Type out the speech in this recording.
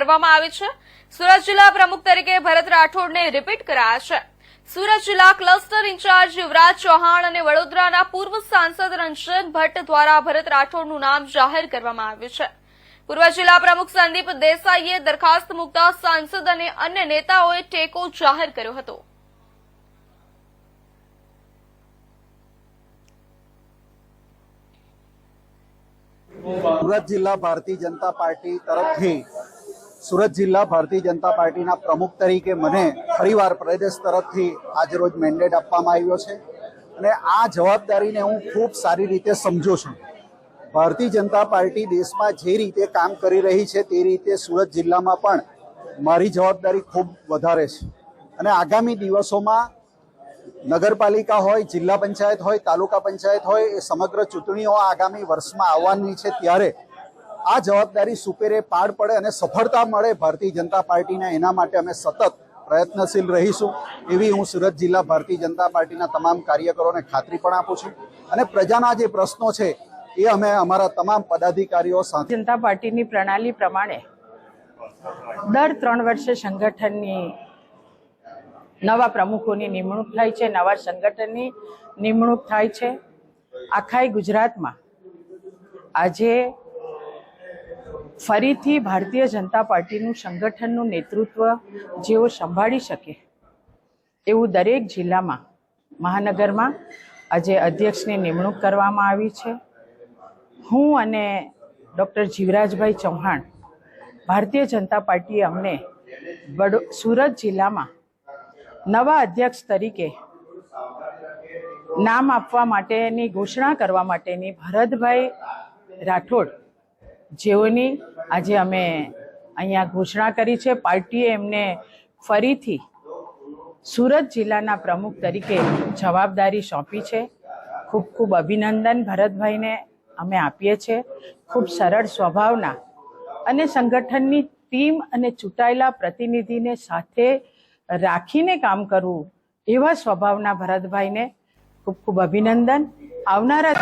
કરવામાં આવી છે। સુરત જિલ્લા પ્રમુખ તરીકે ભરત રાઠોડને રિપીટ કરાયા છે। સુરત જિલ્લા ક્લસ્ટર ઇન્ચાર્જ યુવરાજ ચૌહાણ અને વડોદરાના પૂર્વ સાંસદ રંજન ભટ્ટ દ્વારા ભરત રાઠોડનું નામ જાહેર કરવામાં આવ્યું છે। પૂર્વ જિલ્લા પ્રમુખ સંદીપ દેસાઈએ દરખાસ્ત મૂકતા સાંસદ અને અન્ય નેતાઓએ ટેકો જાહેર કર્યો હતો। સુરત જિલ્લા ભારતીય જનતા પાર્ટી તરફથી સુરત જિલ્લા ભારતીય જનતા પાર્ટીના પ્રમુખ તરીકે મને ફરીવાર પ્રદેશ તરફથી આજરોજ મેન્ડેટ આપવામાં આવ્યો છે અને આ જવાબદારીને હું ખૂબ સારી રીતે સમજું છું। ભારતીય જનતા પાર્ટી દેશમાં જે રીતે કામ કરી રહી છે તે રીતે સુરત જિલ્લામાં પણ મારી જવાબદારી ખૂબ વધારે છે અને આગામી દિવસોમાં નગરપાલિકા હોય, જિલ્લા પંચાયત હોય, તાલુકા પંચાયત હોય, એ સમગ્ર ચૂંટણીઓ આગામી વર્ષમાં આવવાની છે। ત્યારે આ જવાબદારી સુપેરે પાર પડે અને સફળતા મળે ભારતીય જનતા પાર્ટીને, એના માટે અમે સતત પ્રયત્નશીલ રહીશું એવી હું સુરત જિલ્લા ભારતીય જનતા પાર્ટીના તમામ કાર્યકરોને ખાતરી પણ આપું છું અને પ્રજાના જે પ્રશ્નો છે એ અમે અમારા તમામ પદાધિકારીઓ સાથે જનતા પાર્ટીની પ્રણાલી પ્રમાણે દર 3 વર્ષે સંગઠનની નવા પ્રમુખોની નિમણૂક થાય છે, નવા સંગઠનની નિમણૂક થાય છે। આખા ગુજરાતમાં આજે ફરીથી ભારતીય જનતા પાર્ટીનું સંગઠનનું નેતૃત્વ જેઓ સંભાળી શકે એવું દરેક જિલ્લામાં, મહાનગરમાં આજે અધ્યક્ષની નિમણૂક કરવામાં આવી છે। હું અને ડૉક્ટર જીવરાજભાઈ ચૌહાણ, ભારતીય જનતા પાર્ટીએ અમને સુરત જિલ્લામાં નવા અધ્યક્ષ તરીકે નામ આપવા માટેની ઘોષણા કરવા માટેની ભરતભાઈ રાઠોડ જેઓની આજે અમે અહીંયા ઘોષણા કરી છે। પાર્ટીએ એમને ફરીથી સુરત જિલ્લાના પ્રમુખ તરીકે જવાબદારી સોંપી છે। ખૂબ ખૂબ અભિનંદન ભરતભાઈને અમે આપીએ છીએ। ખૂબ સરળ સ્વભાવના અને સંગઠનની ટીમ અને ચૂંટાયેલા પ્રતિનિધિને સાથે રાખીને કામ કરવું એવા સ્વભાવના ભરતભાઈને ખૂબ ખૂબ અભિનંદન। આવનારા